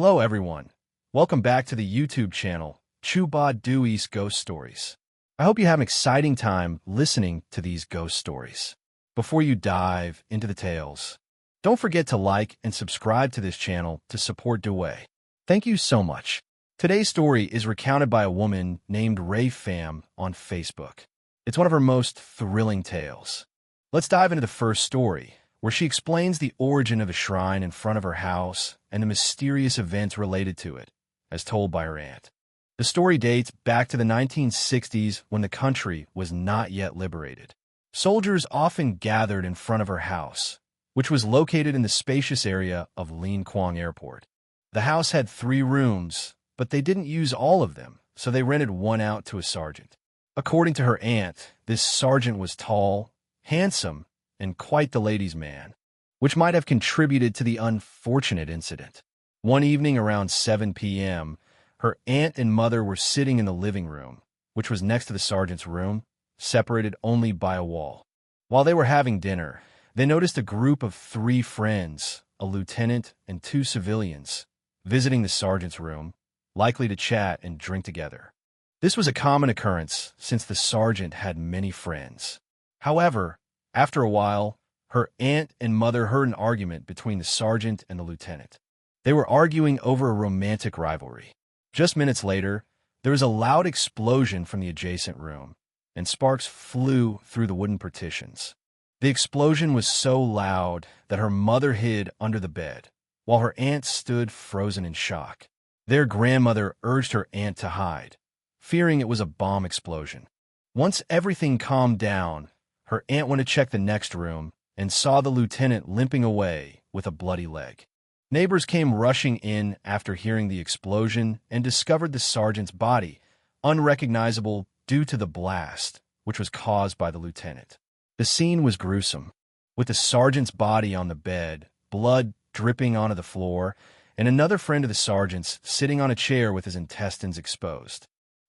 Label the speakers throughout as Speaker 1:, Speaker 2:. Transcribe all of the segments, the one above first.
Speaker 1: Hello everyone. Welcome back to the YouTube channel, Nhất Duy's Ghost Stories. I hope you have an exciting time listening to these ghost stories. Before you dive into the tales, don't forget to like and subscribe to this channel to support Dui. Thank you so much. Today's story is recounted by a woman named Ray Pham on Facebook. It's one of her most thrilling tales. Let's dive into the first story, where she explains the origin of a shrine in front of her house and the mysterious events related to it, as told by her aunt. The story dates back to the 1960s when the country was not yet liberated. Soldiers often gathered in front of her house, which was located in the spacious area of Liên Quang Airport. The house had 3 rooms, but they didn't use all of them, so they rented one out to a sergeant. According to her aunt, this sergeant was tall, handsome, and quite the ladies' man, which might have contributed to the unfortunate incident. One evening around 7 p.m., her aunt and mother were sitting in the living room, which was next to the sergeant's room, separated only by a wall. While they were having dinner, they noticed a group of 3 friends, a lieutenant and 2 civilians, visiting the sergeant's room, likely to chat and drink together. This was a common occurrence since the sergeant had many friends. However, after a while, her aunt and mother heard an argument between the sergeant and the lieutenant. They were arguing over a romantic rivalry. Just minutes later, there was a loud explosion from the adjacent room, and sparks flew through the wooden partitions. The explosion was so loud that her mother hid under the bed, while her aunt stood frozen in shock. Their grandmother urged her aunt to hide, fearing it was a bomb explosion. Once everything calmed down, her aunt went to check the next room and saw the lieutenant limping away with a bloody leg. Neighbors came rushing in after hearing the explosion and discovered the sergeant's body, unrecognizable due to the blast, which was caused by the lieutenant. The scene was gruesome, with the sergeant's body on the bed, blood dripping onto the floor, and another friend of the sergeant's sitting on a chair with his intestines exposed.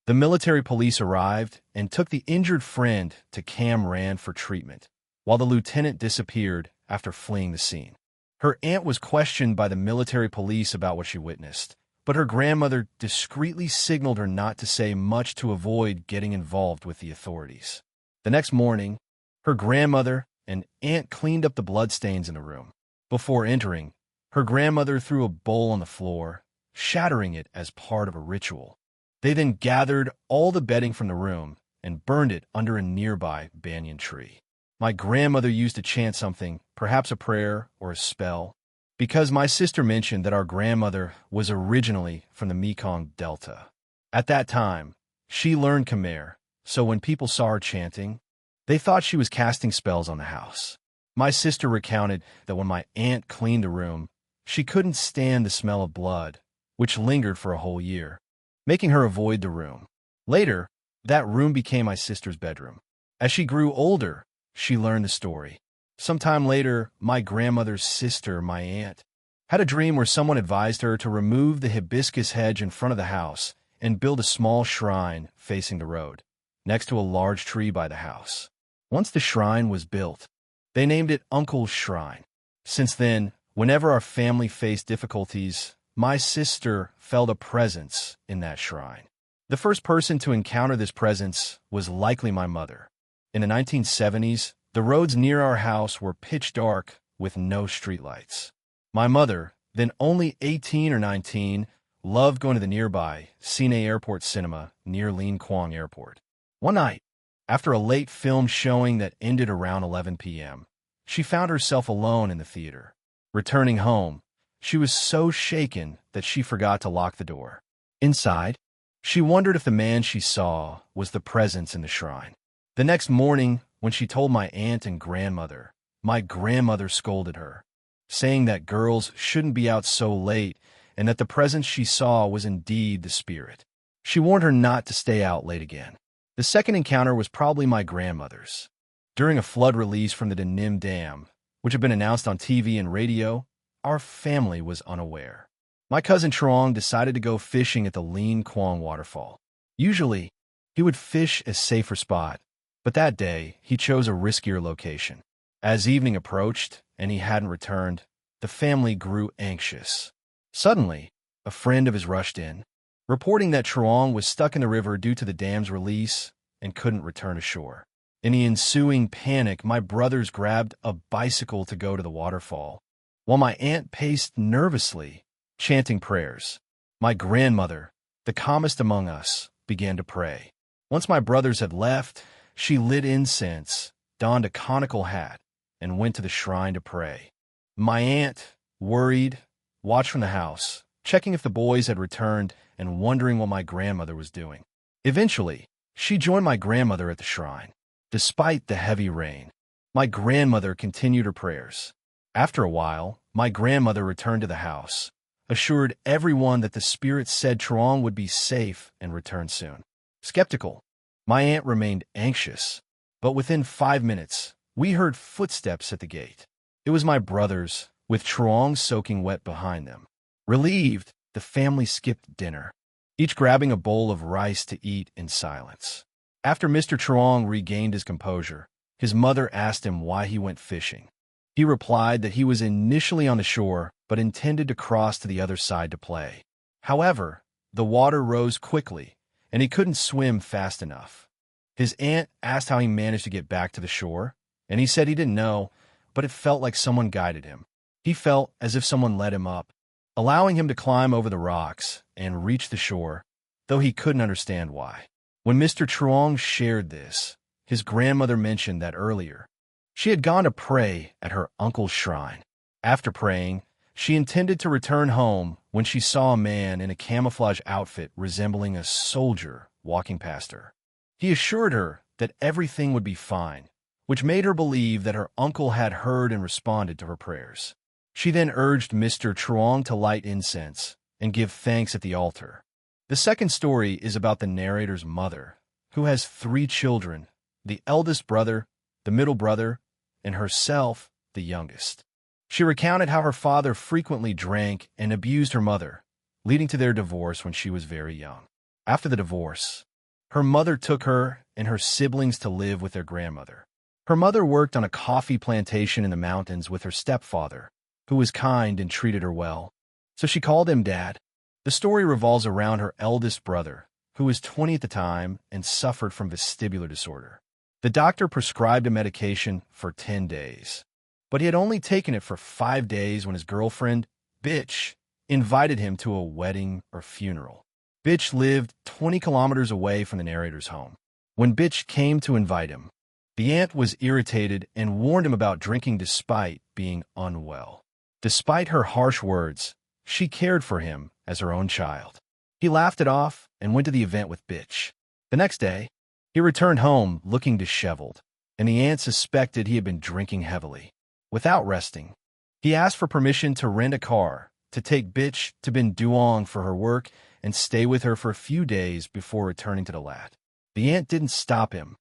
Speaker 1: The military police arrived and took the injured friend to Cam Ranh for treatment, while the lieutenant disappeared after fleeing the scene. Her aunt was questioned by the military police about what she witnessed, but her grandmother discreetly signaled her not to say much to avoid getting involved with the authorities. The next morning, her grandmother and aunt cleaned up the bloodstains in the room. Before entering, her grandmother threw a bowl on the floor, shattering it as part of a ritual. They then gathered all the bedding from the room and burned it under a nearby banyan tree. My grandmother used to chant something, perhaps a prayer or a spell, because my sister mentioned that our grandmother was originally from the Mekong Delta. At that time, she learned Khmer, so when people saw her chanting, they thought she was casting spells on the house. My sister recounted that when my aunt cleaned the room, she couldn't stand the smell of blood, which lingered for a whole year, making her avoid the room. Later, that room became my sister's bedroom. As she grew older, she learned the story. Sometime later, my grandmother's sister, my aunt, had a dream where someone advised her to remove the hibiscus hedge in front of the house and build a small shrine facing the road, next to a large tree by the house. Once the shrine was built, they named it Uncle's Shrine. Since then, whenever our family faced difficulties, my sister felt a presence in that shrine. The first person to encounter this presence was likely my mother. In the 1970s, the roads near our house were pitch dark with no streetlights. My mother, then only 18 or 19, loved going to the nearby Cine Airport cinema near Liên Quang Airport. One night, after a late film showing that ended around 11 p.m., she found herself alone in the theater. Returning home, she was so shaken that she forgot to lock the door. Inside, she wondered if the man she saw was the presence in the shrine. The next morning, when she told my aunt and grandmother, my grandmother scolded her, saying that girls shouldn't be out so late and that the presence she saw was indeed the spirit. She warned her not to stay out late again. The second encounter was probably my grandmother's. During a flood release from the Nim Dam, which had been announced on TV and radio, our family was unaware. My cousin Trong decided to go fishing at the Liên Quang waterfall. Usually, he would fish a safer spot, but that day he chose a riskier location. As evening approached and he hadn't returned, the family grew anxious. Suddenly, a friend of his rushed in, reporting that Truong was stuck in the river due to the dam's release and couldn't return ashore. In the ensuing panic, my brothers grabbed a bicycle to go to the waterfall, while my aunt paced nervously, chanting prayers. My grandmother, the calmest among us, began to pray. Once my brothers had left, she lit incense, donned a conical hat, and went to the shrine to pray. My aunt, worried, watched from the house, checking if the boys had returned and wondering what my grandmother was doing. Eventually, she joined my grandmother at the shrine. Despite the heavy rain, my grandmother continued her prayers. After a while, my grandmother returned to the house, assured everyone that the spirits said Truong would be safe and return soon. Skeptical, my aunt remained anxious, but within 5 minutes, we heard footsteps at the gate. It was my brothers, with Truong soaking wet behind them. Relieved, the family skipped dinner, each grabbing a bowl of rice to eat in silence. After Mr. Truong regained his composure, his mother asked him why he went fishing. He replied that he was initially on the shore but intended to cross to the other side to play. However, the water rose quickly, and he couldn't swim fast enough. His aunt asked how he managed to get back to the shore, and he said he didn't know, but it felt like someone guided him. He felt as if someone led him up, allowing him to climb over the rocks and reach the shore, though he couldn't understand why. When Mr. Truong shared this, his grandmother mentioned that earlier, she had gone to pray at her uncle's shrine. After praying, she intended to return home when she saw a man in a camouflage outfit resembling a soldier walking past her. He assured her that everything would be fine, which made her believe that her uncle had heard and responded to her prayers. She then urged Mr. Truong to light incense and give thanks at the altar. The second story is about the narrator's mother, who has 3 children, the eldest brother, the middle brother, and herself, the youngest. She recounted how her father frequently drank and abused her mother, leading to their divorce when she was very young. After the divorce, her mother took her and her siblings to live with their grandmother. Her mother worked on a coffee plantation in the mountains with her stepfather, who was kind and treated her well, so she called him Dad. The story revolves around her eldest brother, who was 20 at the time and suffered from vestibular disorder. The doctor prescribed a medication for 10 days, but he had only taken it for 5 days when his girlfriend, Bitch, invited him to a wedding or funeral. Bitch lived 20 kilometers away from the narrator's home. When Bitch came to invite him, the aunt was irritated and warned him about drinking despite being unwell. Despite her harsh words, she cared for him as her own child. He laughed it off and went to the event with Bitch. The next day, he returned home looking disheveled, and the aunt suspected he had been drinking heavily. Without resting, he asked for permission to rent a car to take Bitch to Bin Duong for her work and stay with her for a few days before returning to the lat. The aunt didn't stop him,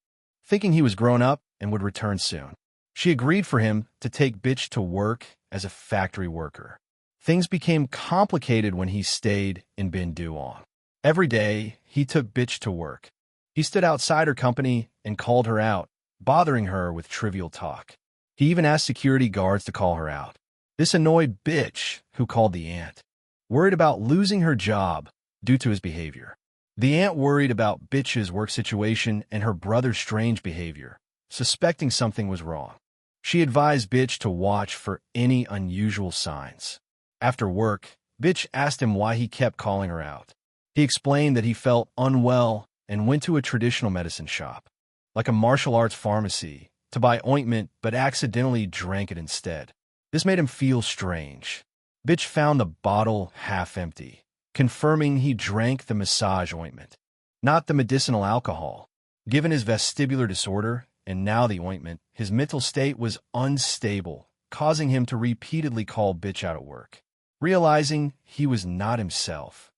Speaker 1: thinking he was grown up and would return soon. She agreed for him to take Bitch to work as a factory worker. Things became complicated when he stayed in Bin Duong. Every day, he took Bitch to work. He stood outside her company and called her out, bothering her with trivial talk. He even asked security guards to call her out. This annoyed Bitch, who called the aunt, worried about losing her job due to his behavior. The aunt worried about Bitch's work situation and her brother's strange behavior, suspecting something was wrong. She advised Bitch to watch for any unusual signs. After work, Bitch asked him why he kept calling her out. He explained that he felt unwell and went to a traditional medicine shop, like a martial arts pharmacy, to buy ointment but accidentally drank it instead. This made him feel strange. Bitch found the bottle half empty, confirming he drank the massage ointment, not the medicinal alcohol. Given his vestibular disorder, and now the ointment, his mental state was unstable, causing him to repeatedly call Bitch out at work. Realizing he was not himself,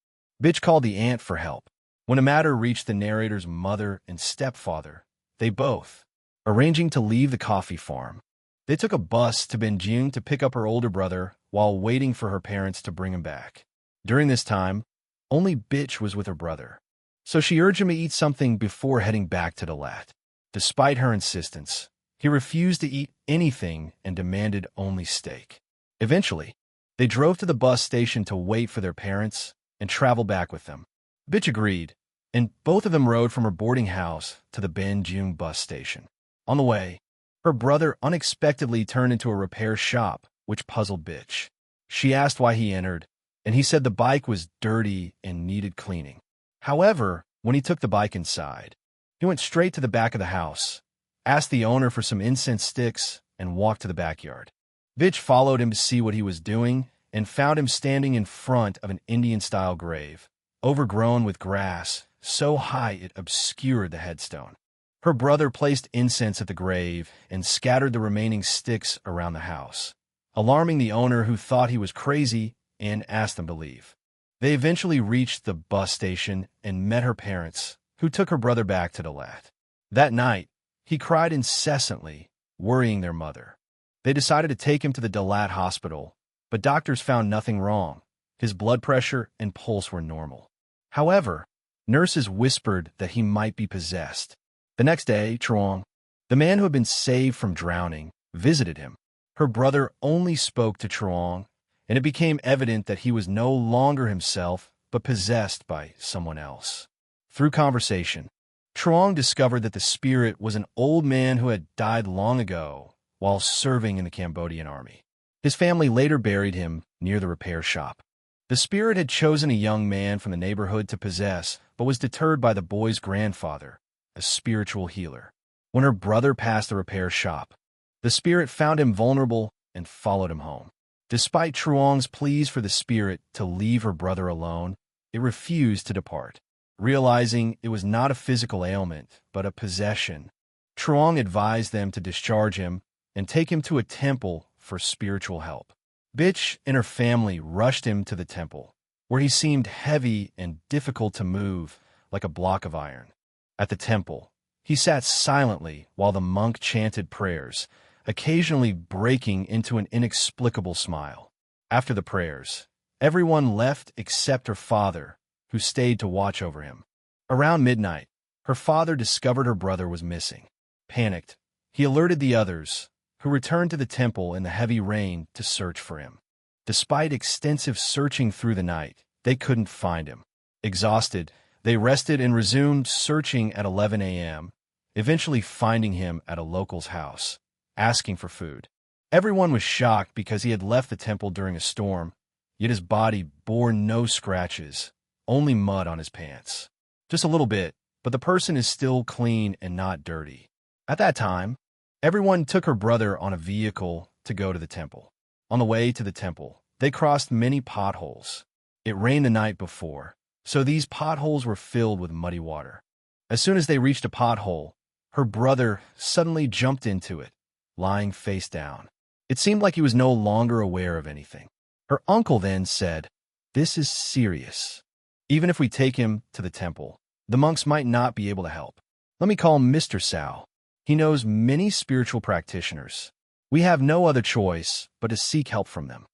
Speaker 1: Bitch called the aunt for help. When the matter reached the narrator's mother and stepfather, they both, arranging to leave the coffee farm. They took a bus to Beijing to pick up her older brother while waiting for her parents to bring him back. During this time, only Bitch was with her brother, so she urged him to eat something before heading back to the lat. Despite her insistence, he refused to eat anything and demanded only steak. Eventually, they drove to the bus station to wait for their parents and travel back with them. Bitch agreed, and both of them rode from her boarding house to the Banjung bus station. On the way, her brother unexpectedly turned into a repair shop, which puzzled Bitch. She asked why he entered, and he said the bike was dirty and needed cleaning. However, when he took the bike inside, he went straight to the back of the house, asked the owner for some incense sticks, and walked to the backyard. Bitch followed him to see what he was doing and found him standing in front of an Indian-style grave, overgrown with grass so high it obscured the headstone. Her brother placed incense at the grave and scattered the remaining sticks around the house, alarming the owner, who thought he was crazy and asked them to leave. They eventually reached the bus station and met her parents, who took her brother back to Dalat. That night, he cried incessantly, worrying their mother. They decided to take him to the Dalat hospital, but doctors found nothing wrong. His blood pressure and pulse were normal. However, nurses whispered that he might be possessed. The next day, Truong, the man who had been saved from drowning, visited him. Her brother only spoke to Truong, and it became evident that he was no longer himself, but possessed by someone else. Through conversation, Truong discovered that the spirit was an old man who had died long ago while serving in the Cambodian army. His family later buried him near the repair shop. The spirit had chosen a young man from the neighborhood to possess, but was deterred by the boy's grandfather, a spiritual healer. When her brother passed the repair shop, the spirit found him vulnerable and followed him home. Despite Truong's pleas for the spirit to leave her brother alone, it refused to depart. Realizing it was not a physical ailment, but a possession, Truong advised them to discharge him and take him to a temple for spiritual help. Bitch and her family rushed him to the temple, where he seemed heavy and difficult to move, like a block of iron. At the temple, he sat silently while the monk chanted prayers, occasionally breaking into an inexplicable smile. After the prayers, everyone left except her father, who stayed to watch over him. Around midnight, her father discovered her brother was missing. Panicked, he alerted the others, who returned to the temple in the heavy rain to search for him. Despite extensive searching through the night, they couldn't find him. Exhausted, they rested and resumed searching at 11 a.m., eventually finding him at a local's house, asking for food. Everyone was shocked because he had left the temple during a storm, yet his body bore no scratches, only mud on his pants. Just a little bit, but the person is still clean and not dirty. At that time, everyone took her brother on a vehicle to go to the temple. On the way to the temple, they crossed many potholes. It rained the night before, so these potholes were filled with muddy water. As soon as they reached a pothole, her brother suddenly jumped into it, lying face down. It seemed like he was no longer aware of anything. Her uncle then said, "This is serious. Even if we take him to the temple, the monks might not be able to help. Let me call Mr. Sao. He knows many spiritual practitioners. We have no other choice but to seek help from them."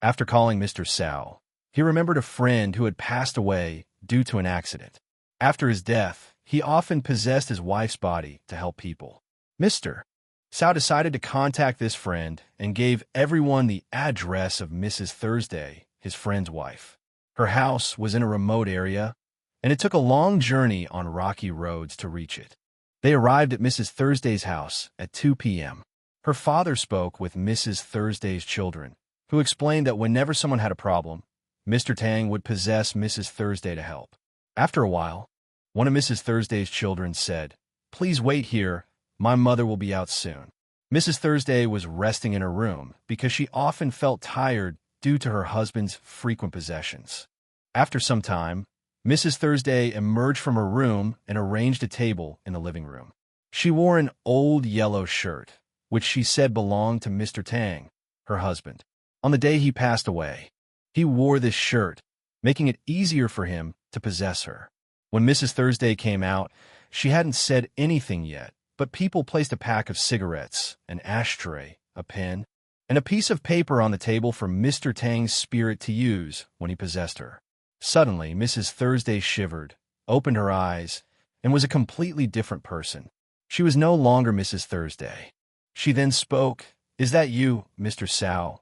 Speaker 1: After calling Mr. Sao, he remembered a friend who had passed away due to an accident. After his death, he often possessed his wife's body to help people. Mr. Sao decided to contact this friend and gave everyone the address of Mrs. Thursday, his friend's wife. Her house was in a remote area, and it took a long journey on rocky roads to reach it. They arrived at Mrs. Thursday's house at 2 p.m. Her father spoke with Mrs. Thursday's children, who explained that whenever someone had a problem, Mr. Tang would possess Mrs. Thursday to help. After a while, one of Mrs. Thursday's children said, "Please wait here. My mother will be out soon." Mrs. Thursday was resting in her room because she often felt tired due to her husband's frequent possessions. After some time, Mrs. Thursday emerged from her room and arranged a table in the living room. She wore an old yellow shirt, which she said belonged to Mr. Tang, her husband. On the day he passed away, he wore this shirt, making it easier for him to possess her. When Mrs. Thursday came out, she hadn't said anything yet, but people placed a pack of cigarettes, an ashtray, a pen, and a piece of paper on the table for Mr. Tang's spirit to use when he possessed her. Suddenly, Mrs. Thursday shivered, opened her eyes, and was a completely different person. She was no longer Mrs. Thursday. She then spoke, "Is that you, Mr. Sao?"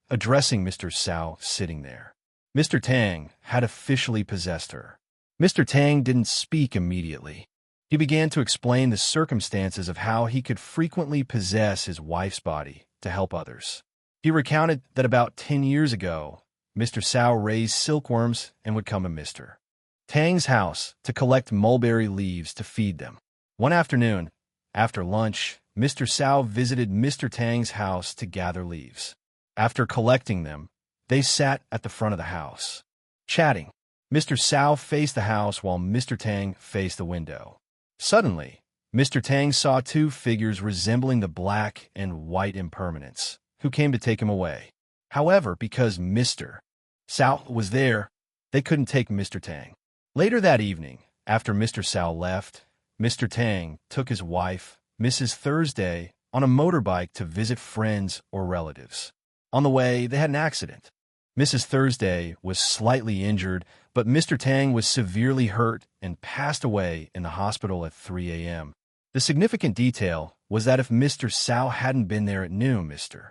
Speaker 1: addressing Mr. Sao sitting there. Mr. Tang had officially possessed her. Mr. Tang didn't speak immediately. He began to explain the circumstances of how he could frequently possess his wife's body to help others. He recounted that about 10 years ago, Mr. Sao raised silkworms and would come to Mr. Tang's house to collect mulberry leaves to feed them. One afternoon, after lunch, Mr. Sao visited Mr. Tang's house to gather leaves. After collecting them, they sat at the front of the house, chatting. Mr. Sao faced the house while Mr. Tang faced the window. Suddenly, Mr. Tang saw two figures resembling the black and white impermanents, who came to take him away. However, because Mr. Sao was there, they couldn't take Mr. Tang. Later that evening, after Mr. Sao left, Mr. Tang took his wife, Mrs. Thursday, on a motorbike to visit friends or relatives. On the way, they had an accident. Mrs. Thursday was slightly injured, but Mr. Tang was severely hurt and passed away in the hospital at 3 a.m. The significant detail was that if Mr. Sao hadn't been there at noon, Mr.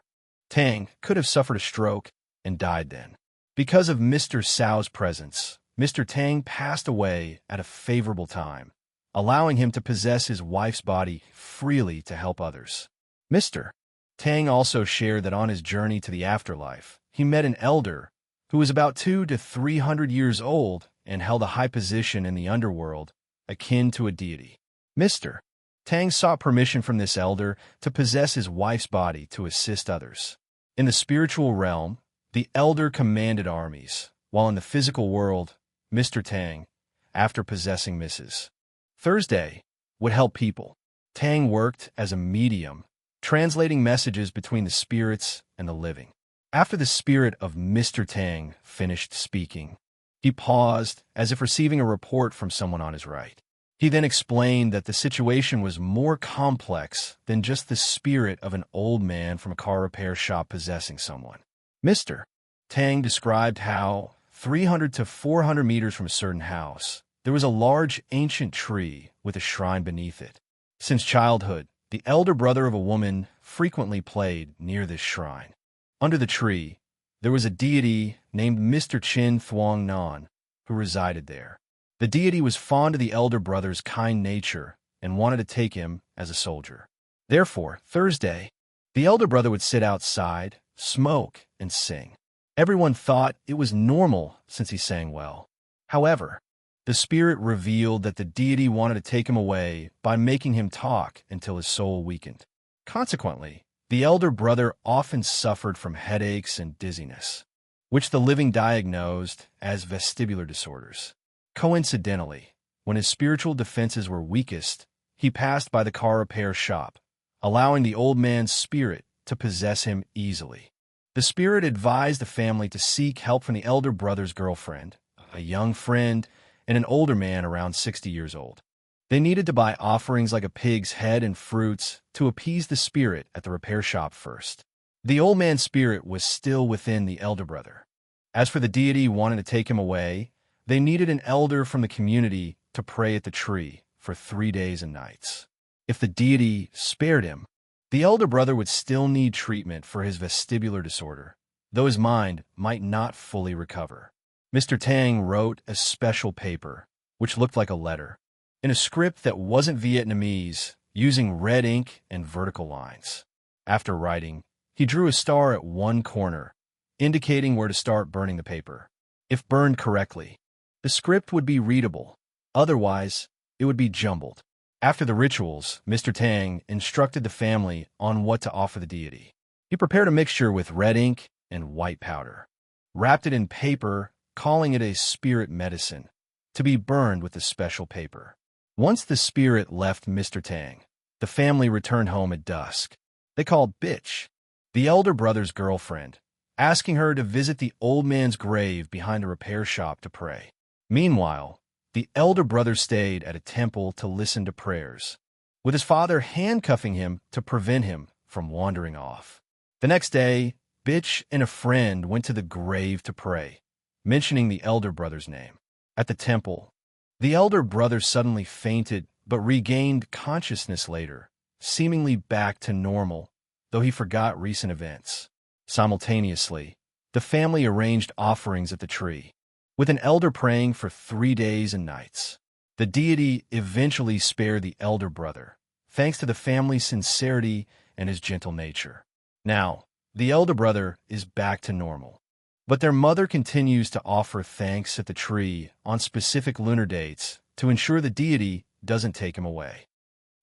Speaker 1: Tang could have suffered a stroke and died then. Because of Mr. Sao's presence, Mr. Tang passed away at a favorable time, allowing him to possess his wife's body freely to help others. Mr. Tang also shared that on his journey to the afterlife, he met an elder who was about 200 to 300 years old and held a high position in the underworld, akin to a deity. Mr. Tang sought permission from this elder to possess his wife's body to assist others. In the spiritual realm, the elder commanded armies, while in the physical world, Mr. Tang, after possessing Mrs. Thursday, would help people. Tang worked as a medium, translating messages between the spirits and the living. After the spirit of Mr. Tang finished speaking, he paused as if receiving a report from someone on his right. He then explained that the situation was more complex than just the spirit of an old man from a car repair shop possessing someone. Mr. Tang described how, 300 to 400 meters from a certain house, there was a large ancient tree with a shrine beneath it. Since childhood, the elder brother of a woman frequently played near this shrine. Under the tree, there was a deity named Mr. Chin Thuong Nan, who resided there. The deity was fond of the elder brother's kind nature and wanted to take him as a soldier. Therefore, Thursday, the elder brother would sit outside, smoke, and sing. Everyone thought it was normal since he sang well. However, the spirit revealed that the deity wanted to take him away by making him talk until his soul weakened. Consequently, the elder brother often suffered from headaches and dizziness, which the living diagnosed as vestibular disorders. Coincidentally, when his spiritual defenses were weakest, he passed by the car repair shop, allowing the old man's spirit to possess him easily. The spirit advised the family to seek help from the elder brother's girlfriend, a young friend, and an older man around 60 years old. They needed to buy offerings like a pig's head and fruits to appease the spirit at the repair shop first. The old man's spirit was still within the elder brother. As for the deity wanting to take him away, they needed an elder from the community to pray at the tree for 3 days and nights. If the deity spared him, the elder brother would still need treatment for his vestibular disorder, though his mind might not fully recover. Mr. Tang wrote a special paper, which looked like a letter, in a script that wasn't Vietnamese, using red ink and vertical lines. After writing, he drew a star at one corner, indicating where to start burning the paper. If burned correctly, the script would be readable. Otherwise, it would be jumbled. After the rituals, Mr. Tang instructed the family on what to offer the deity. He prepared a mixture with red ink and white powder, wrapped it in paper, calling it a spirit medicine, to be burned with the special paper. Once the spirit left Mr. Tang, the family returned home at dusk. They called Bitch, the elder brother's girlfriend, asking her to visit the old man's grave behind a repair shop to pray. Meanwhile, the elder brother stayed at a temple to listen to prayers, with his father handcuffing him to prevent him from wandering off. The next day, Bitch and a friend went to the grave to pray, mentioning the elder brother's name. At the temple, the elder brother suddenly fainted but regained consciousness later, seemingly back to normal, though he forgot recent events. Simultaneously, the family arranged offerings at the tree, with an elder praying for 3 days and nights. The deity eventually spared the elder brother, thanks to the family's sincerity and his gentle nature. Now, the elder brother is back to normal, but their mother continues to offer thanks at the tree on specific lunar dates to ensure the deity doesn't take him away.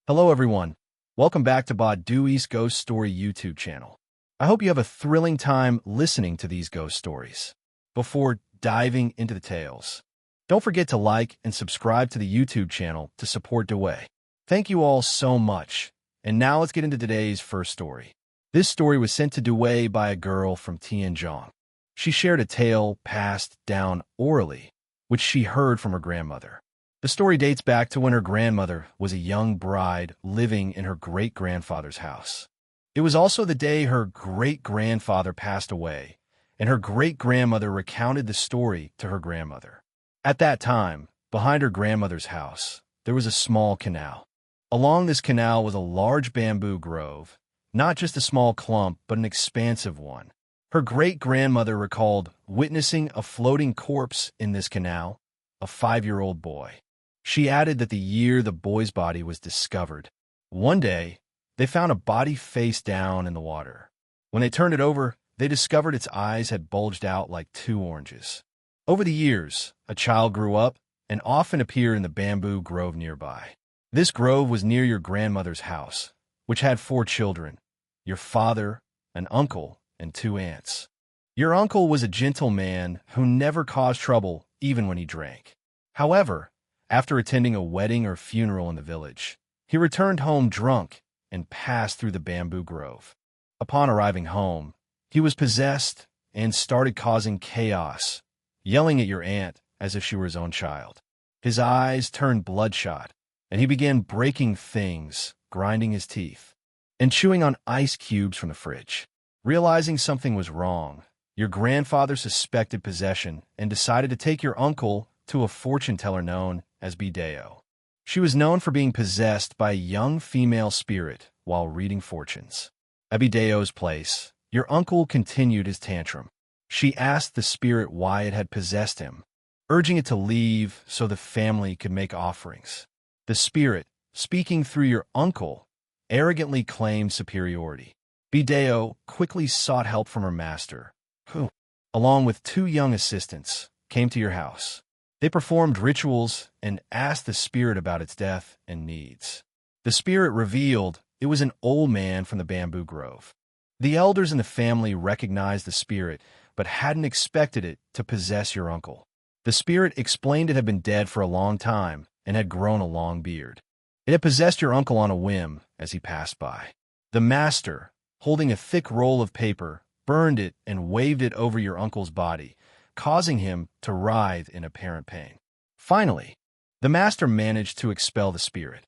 Speaker 1: Hello everyone, welcome back to Bob Dewey's Ghost Story YouTube channel. I hope you have a thrilling time listening to these ghost stories. Before diving into the tales, don't forget to like and subscribe to the YouTube channel to support Dewey. Thank you all so much. And now let's get into today's first story. This story was sent to Dewey by a girl from Tianjin. She shared a tale passed down orally, which she heard from her grandmother. The story dates back to when her grandmother was a young bride living in her great-grandfather's house. It was also the day her great-grandfather passed away, and her great-grandmother recounted the story to her grandmother. At that time, behind her grandmother's house, there was a small canal. Along this canal was a large bamboo grove, not just a small clump, but an expansive one. Her great-grandmother recalled witnessing a floating corpse in this canal, a 5-year-old boy. She added that the year the boy's body was discovered, one day, they found a body face down in the water. When they turned it over, they discovered its eyes had bulged out like 2 oranges. Over the years, a child grew up and often appeared in the bamboo grove nearby. This grove was near your grandmother's house, which had 4 children, your father, an uncle, and 2 aunts. Your uncle was a gentle man who never caused trouble even when he drank. However, after attending a wedding or funeral in the village, he returned home drunk and passed through the bamboo grove. Upon arriving home, he was possessed and started causing chaos, yelling at your aunt as if she were his own child. His eyes turned bloodshot, and he began breaking things, grinding his teeth, and chewing on ice cubes from the fridge. Realizing something was wrong, your grandfather suspected possession and decided to take your uncle to a fortune teller known as Bideo. She was known for being possessed by a young female spirit while reading fortunes. At Bideo's place, your uncle continued his tantrum. She asked the spirit why it had possessed him, urging it to leave so the family could make offerings. The spirit, speaking through your uncle, arrogantly claimed superiority. Bideo quickly sought help from her master, who, along with 2 young assistants, came to your house. They performed rituals and asked the spirit about its death and needs. The spirit revealed it was an old man from the bamboo grove. The elders in the family recognized the spirit, but hadn't expected it to possess your uncle. The spirit explained it had been dead for a long time and had grown a long beard. It had possessed your uncle on a whim as he passed by. The master, holding a thick roll of paper, burned it and waved it over your uncle's body, causing him to writhe in apparent pain. Finally, the master managed to expel the spirit,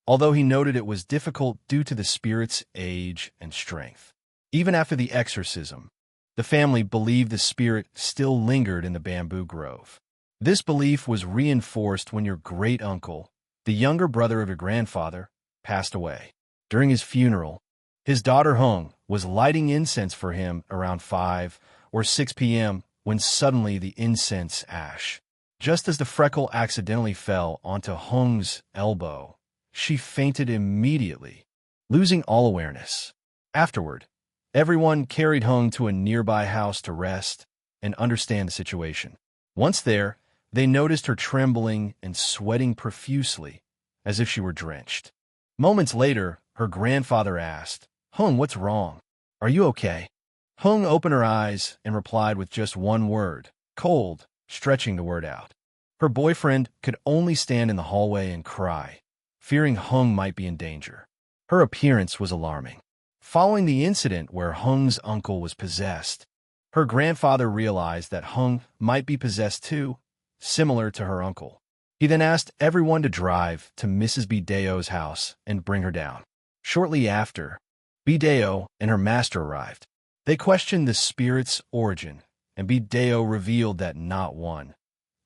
Speaker 1: although he noted it was difficult due to the spirit's age and strength. Even after the exorcism, the family believed the spirit still lingered in the bamboo grove. This belief was reinforced when your great-uncle, the younger brother of your grandfather, passed away. During his funeral, his daughter Hung was lighting incense for him around 5 or 6 p.m. when suddenly the incense ash. Just as the freckle accidentally fell onto Hung's elbow, she fainted immediately, losing all awareness. Afterward, everyone carried Hung to a nearby house to rest and understand the situation. Once there, they noticed her trembling and sweating profusely, as if she were drenched. Moments later, her grandfather asked, "Hung, what's wrong? Are you okay?" Hung opened her eyes and replied with just one word, "Cold," stretching the word out. Her boyfriend could only stand in the hallway and cry, fearing Hung might be in danger. Her appearance was alarming. Following the incident where Hung's uncle was possessed, her grandfather realized that Hung might be possessed too, similar to her uncle. He then asked everyone to drive to Mrs. Bideo's house and bring her down. Shortly after, Bideo and her master arrived. They questioned the spirit's origin, and Bideo revealed that not 1,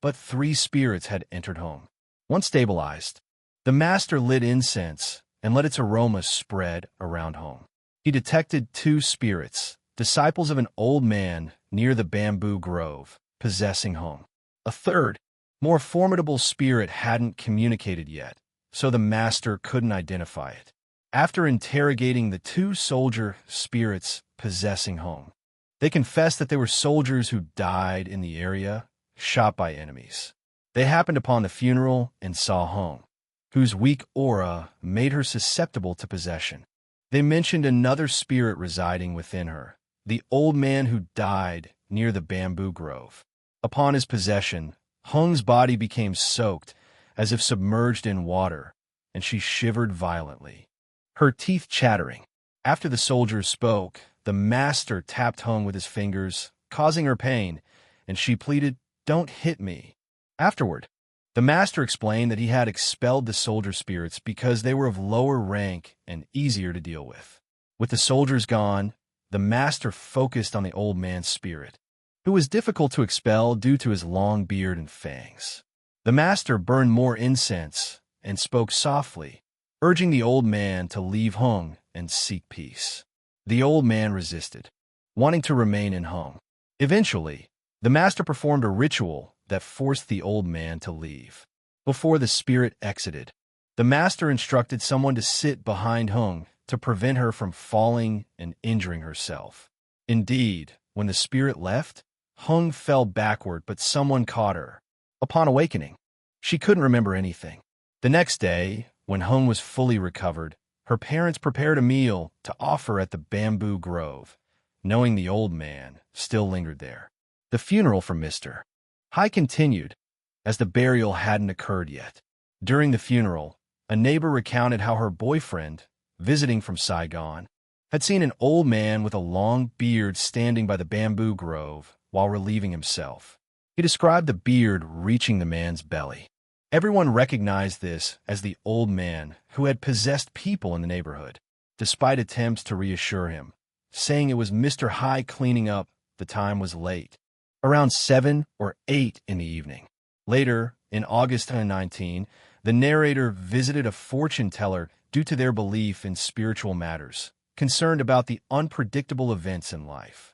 Speaker 1: but 3 spirits had entered home. Once stabilized, the master lit incense and let its aroma spread around home. He detected 2 spirits, disciples of an old man near the bamboo grove, possessing Hung. A third, more formidable spirit hadn't communicated yet, so the master couldn't identify it. After interrogating the two soldier spirits possessing Hung, they confessed that they were soldiers who died in the area, shot by enemies. They happened upon the funeral and saw Hung, whose weak aura made her susceptible to possession. They mentioned another spirit residing within her, the old man who died near the bamboo grove. Upon his possession, Hung's body became soaked, as if submerged in water, and she shivered violently, her teeth chattering. After the soldiers spoke, the master tapped Hung with his fingers, causing her pain, and she pleaded, "Don't hit me." Afterward, the master explained that he had expelled the soldier spirits because they were of lower rank and easier to deal with. With the soldiers gone, the master focused on the old man's spirit, who was difficult to expel due to his long beard and fangs. The master burned more incense and spoke softly, urging the old man to leave Hung and seek peace. The old man resisted, wanting to remain in Hung. Eventually, the master performed a ritual that forced the old man to leave. Before the spirit exited, the master instructed someone to sit behind Hung to prevent her from falling and injuring herself. Indeed, when the spirit left, Hung fell backward, but someone caught her. Upon awakening, she couldn't remember anything. The next day, when Hung was fully recovered, her parents prepared a meal to offer at the bamboo grove, knowing the old man still lingered there. The funeral for Mr. Hai continued, as the burial hadn't occurred yet. During the funeral, a neighbor recounted how her boyfriend, visiting from Saigon, had seen an old man with a long beard standing by the bamboo grove while relieving himself. He described the beard reaching the man's belly. Everyone recognized this as the old man who had possessed people in the neighborhood, despite attempts to reassure him, saying it was Mr. Hai cleaning up, the time was late, around 7 or 8 in the evening. Later, in August 2019, the narrator visited a fortune teller due to their belief in spiritual matters, concerned about the unpredictable events in life.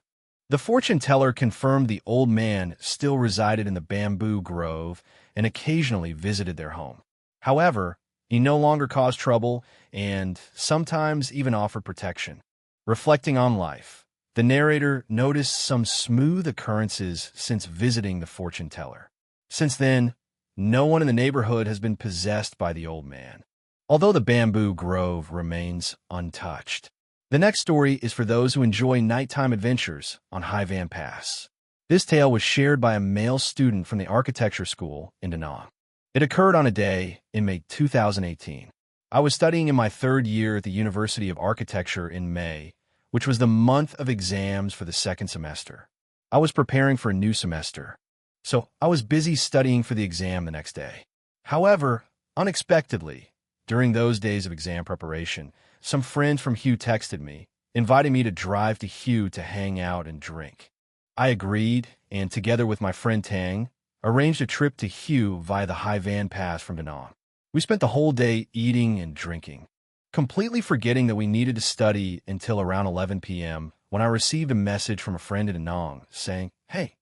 Speaker 1: The fortune teller confirmed the old man still resided in the bamboo grove and occasionally visited their home. However, he no longer caused trouble and sometimes even offered protection. Reflecting on life, the narrator noticed some smooth occurrences since visiting the fortune teller. Since then, no one in the neighborhood has been possessed by the old man, although the bamboo grove remains untouched. The next story is for those who enjoy nighttime adventures on Hai Van Pass. This tale was shared by a male student from the architecture school in Da Nang. It occurred on a day in May 2018. I was studying in my third year at the University of Architecture in May, which was the month of exams for the second semester. I was preparing for a new semester, so I was busy studying for the exam the next day. However, unexpectedly, during those days of exam preparation, some friends from Hue texted me, inviting me to drive to Hue to hang out and drink. I agreed, and together with my friend Tang, arranged a trip to Hue via the Hai Van Pass from Da Nang. We spent the whole day eating and drinking, completely forgetting that we needed to study until around 11 p.m. when I received a message from a friend in Da Nang saying, "Hey,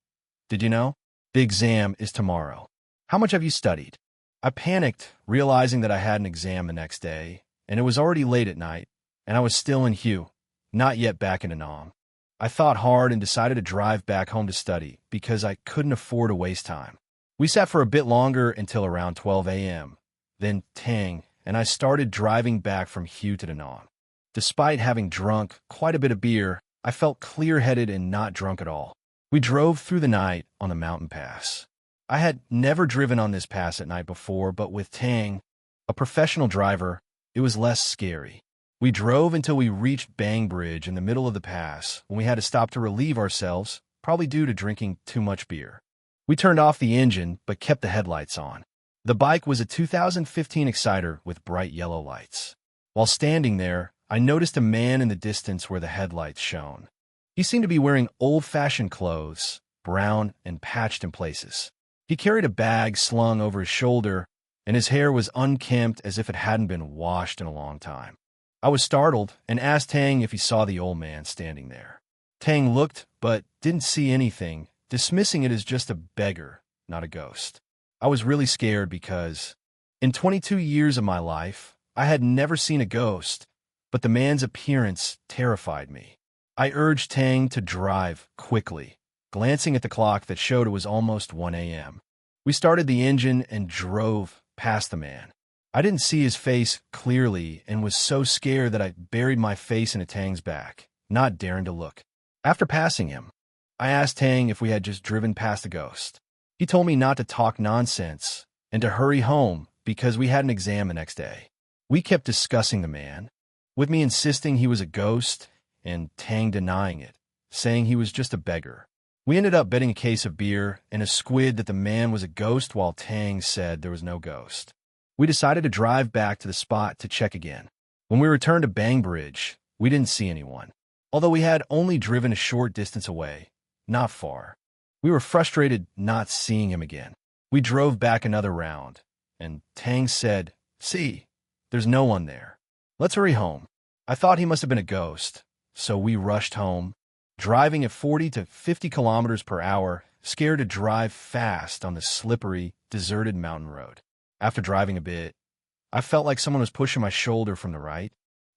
Speaker 1: did you know? The exam is tomorrow. How much have you studied?" I panicked, realizing that I had an exam the next day, and it was already late at night, and I was still in Hue, not yet back in Da Nang. I thought hard and decided to drive back home to study because I couldn't afford to waste time. We sat for a bit longer until around 12 a.m. Then Tang and I started driving back from Hue to Da Nang. Despite having drunk quite a bit of beer, I felt clear-headed and not drunk at all. We drove through the night on the mountain pass. I had never driven on this pass at night before, but with Tang, a professional driver, it was less scary. We drove until we reached Bang Bridge in the middle of the pass, when we had to stop to relieve ourselves, probably due to drinking too much beer. We turned off the engine, but kept the headlights on. The bike was a 2015 Exciter with bright yellow lights. While standing there, I noticed a man in the distance where the headlights shone. He seemed to be wearing old-fashioned clothes, brown and patched in places. He carried a bag slung over his shoulder, and his hair was unkempt as if it hadn't been washed in a long time. I was startled and asked Tang if he saw the old man standing there. Tang looked, but didn't see anything, dismissing it as just a beggar, not a ghost. I was really scared because, in 22 years of my life, I had never seen a ghost, but the man's appearance terrified me. I urged Tang to drive quickly, glancing at the clock that showed it was almost 1 a.m. We started the engine and drove past the man. I didn't see his face clearly and was so scared that I buried my face into Tang's back, not daring to look. After passing him, I asked Tang if we had just driven past a ghost. He told me not to talk nonsense and to hurry home because we had an exam the next day. We kept discussing the man, with me insisting he was a ghost and Tang denying it, saying he was just a beggar. We ended up betting a case of beer and a squid that the man was a ghost while Tang said there was no ghost. We decided to drive back to the spot to check again. When we returned to Bangbridge, we didn't see anyone, although we had only driven a short distance away, not far. We were frustrated not seeing him again. We drove back another round, and Tang said, "See, there's no one there. Let's hurry home." I thought he must have been a ghost, so we rushed home, driving at 40 to 50 kilometers per hour, scared to drive fast on the slippery, deserted mountain road. After driving a bit, I felt like someone was pushing my shoulder from the right,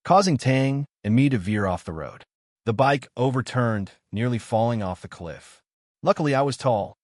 Speaker 1: causing Tang and me to veer off the road. The bike overturned, nearly falling off the cliff. Luckily, I was tall,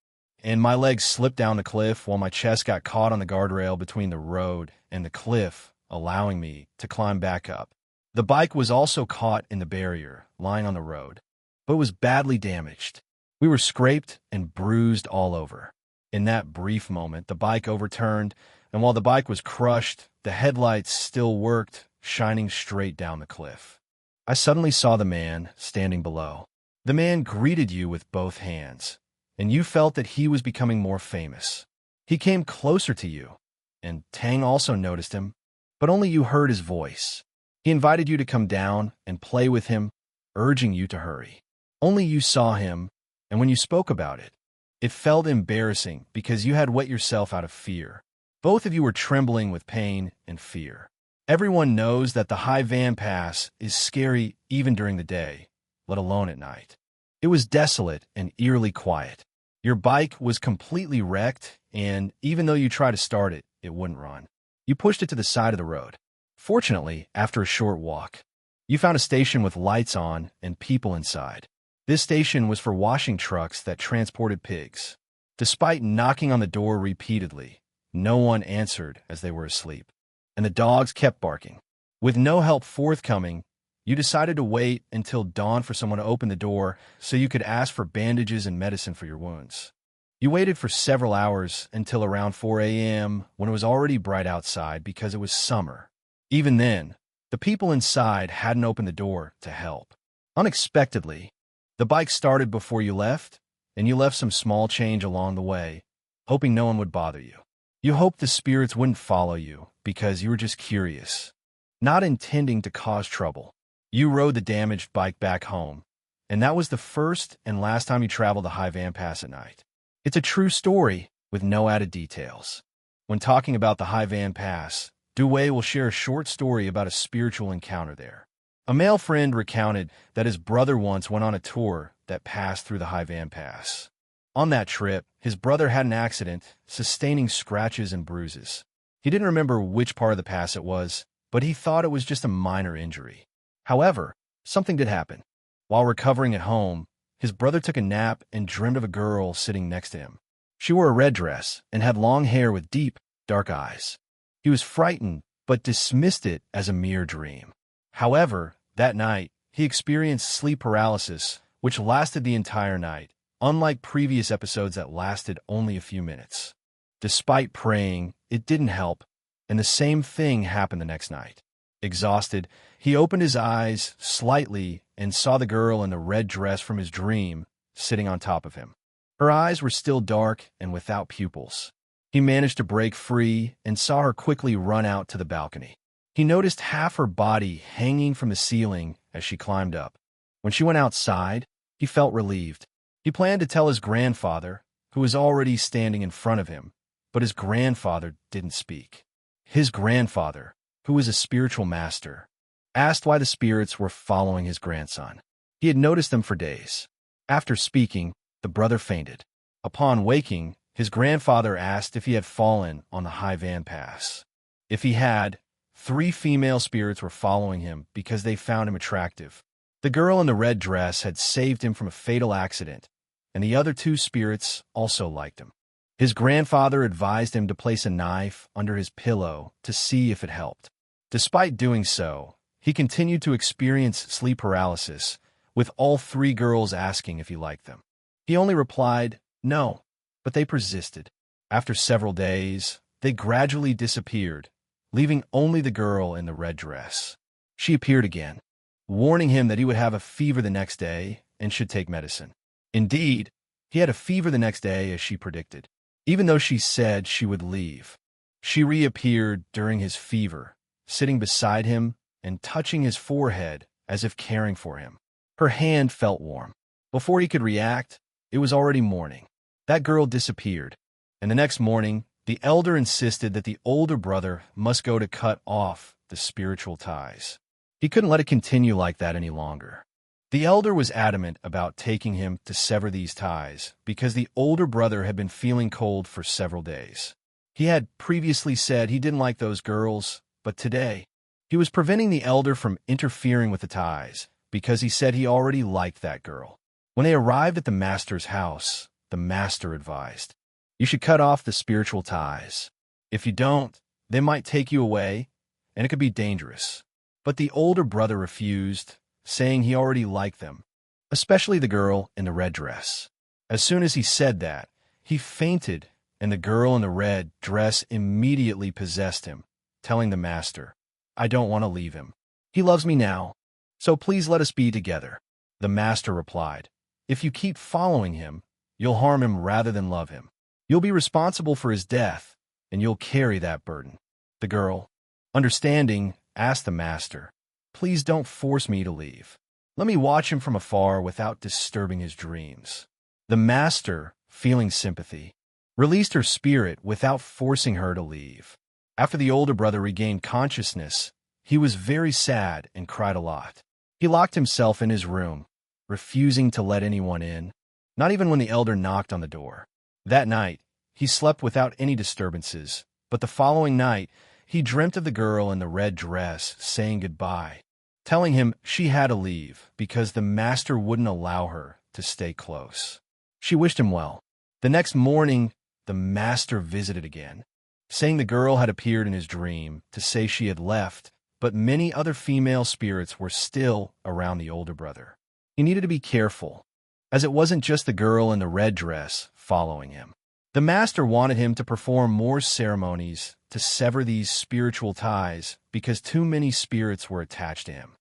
Speaker 1: and my legs slipped down the cliff while my chest got caught on the guardrail between the road and the cliff, allowing me to climb back up. The bike was also caught in the barrier, lying on the road, but was badly damaged. We were scraped and bruised all over. In that brief moment, the bike overturned, and while the bike was crushed, the headlights still worked, shining straight down the cliff. I suddenly saw the man standing below. The man greeted you with both hands, and you felt that he was becoming more famous. He came closer to you, and Tang also noticed him, but only you heard his voice. He invited you to come down and play with him, urging you to hurry. Only you saw him, and when you spoke about it, it felt embarrassing because you had wet yourself out of fear. Both of you were trembling with pain and fear. Everyone knows that the High Van Pass is scary even during the day, let alone at night. It was desolate and eerily quiet. Your bike was completely wrecked, and even though you tried to start it, it wouldn't run. You pushed it to the side of the road. Fortunately, after a short walk, you found a station with lights on and people inside. This station was for washing trucks that transported pigs. Despite knocking on the door repeatedly, no one answered as they were asleep, and the dogs kept barking. With no help forthcoming, you decided to wait until dawn for someone to open the door so you could ask for bandages and medicine for your wounds. You waited for several hours until around 4 a.m. when it was already bright outside because it was summer. Even then, the people inside hadn't opened the door to help. Unexpectedly, the bike started before you left, and you left some small change along the way, hoping no one would bother you. You hoped the spirits wouldn't follow you because you were just curious, not intending to cause trouble. You rode the damaged bike back home, and that was the first and last time you traveled the High Van Pass at night. It's a true story with no added details. When talking about the High Van Pass, Duy will share a short story about a spiritual encounter there. A male friend recounted that his brother once went on a tour that passed through the High Van Pass. On that trip, his brother had an accident, sustaining scratches and bruises. He didn't remember which part of the pass it was, but he thought it was just a minor injury. However, something did happen. While recovering at home, his brother took a nap and dreamed of a girl sitting next to him. She wore a red dress and had long hair with deep, dark eyes. He was frightened, but dismissed it as a mere dream. However, that night, he experienced sleep paralysis, which lasted the entire night, unlike previous episodes that lasted only a few minutes. Despite praying, it didn't help, and the same thing happened the next night. Exhausted, he opened his eyes slightly and saw the girl in the red dress from his dream sitting on top of him. Her eyes were still dark and without pupils. He managed to break free and saw her quickly run out to the balcony. He noticed half her body hanging from the ceiling as she climbed up. When she went outside, he felt relieved. He planned to tell his grandfather, who was already standing in front of him, but his grandfather didn't speak. His grandfather, who was a spiritual master, asked why the spirits were following his grandson. He had noticed them for days. After speaking, the brother fainted. Upon waking, his grandfather asked if he had fallen on the high van pass. If he had, 3 female spirits were following him because they found him attractive. The girl in the red dress had saved him from a fatal accident, and the other 2 spirits also liked him. His grandfather advised him to place a knife under his pillow to see if it helped. Despite doing so, he continued to experience sleep paralysis, with all 3 girls asking if he liked them. He only replied, no, but they persisted. After several days, they gradually disappeared, leaving only the girl in the red dress. She appeared again, warning him that he would have a fever the next day and should take medicine. Indeed, he had a fever the next day as she predicted. Even though she said she would leave, she reappeared during his fever, sitting beside him and touching his forehead as if caring for him. Her hand felt warm. Before he could react, it was already morning. That girl disappeared, and the next morning, the elder insisted that the older brother must go to cut off the spiritual ties. He couldn't let it continue like that any longer. The elder was adamant about taking him to sever these ties because the older brother had been feeling cold for several days. He had previously said he didn't like those girls, but today, he was preventing the elder from interfering with the ties because he said he already liked that girl. When they arrived at the master's house, the master advised, "You should cut off the spiritual ties. If you don't, they might take you away, and it could be dangerous." But the older brother refused, saying he already liked them, especially the girl in the red dress. As soon as he said that, he fainted, and the girl in the red dress immediately possessed him, telling the master, "I don't want to leave him. He loves me now, so please let us be together." The master replied, "If you keep following him, you'll harm him rather than love him. You'll be responsible for his death, and you'll carry that burden." The girl, understanding, asked the master, "Please don't force me to leave. Let me watch him from afar without disturbing his dreams." The master, feeling sympathy, released her spirit without forcing her to leave. After the older brother regained consciousness, he was very sad and cried a lot. He locked himself in his room, refusing to let anyone in, not even when the elder knocked on the door. That night, he slept without any disturbances, but the following night, he dreamt of the girl in the red dress saying goodbye, telling him she had to leave because the master wouldn't allow her to stay close. She wished him well. The next morning, the master visited again, saying the girl had appeared in his dream to say she had left, but many other female spirits were still around the older brother. He needed to be careful, as it wasn't just the girl in the red dress following him. The master wanted him to perform more ceremonies to sever these spiritual ties because too many spirits were attached to him.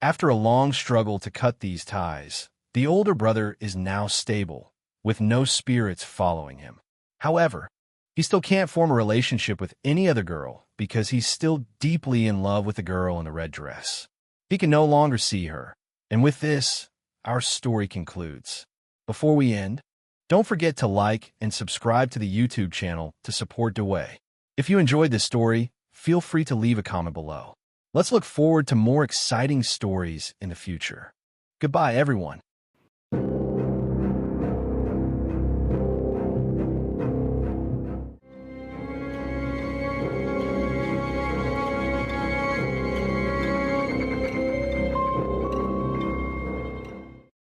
Speaker 1: After a long struggle to cut these ties, the older brother is now stable, with no spirits following him. However, he still can't form a relationship with any other girl because he's still deeply in love with the girl in the red dress. He can no longer see her. And with this, our story concludes. Before we end, don't forget to like and subscribe to the YouTube channel to support Duy. If you enjoyed this story, feel free to leave a comment below. Let's look forward to more exciting stories in the future. Goodbye, everyone.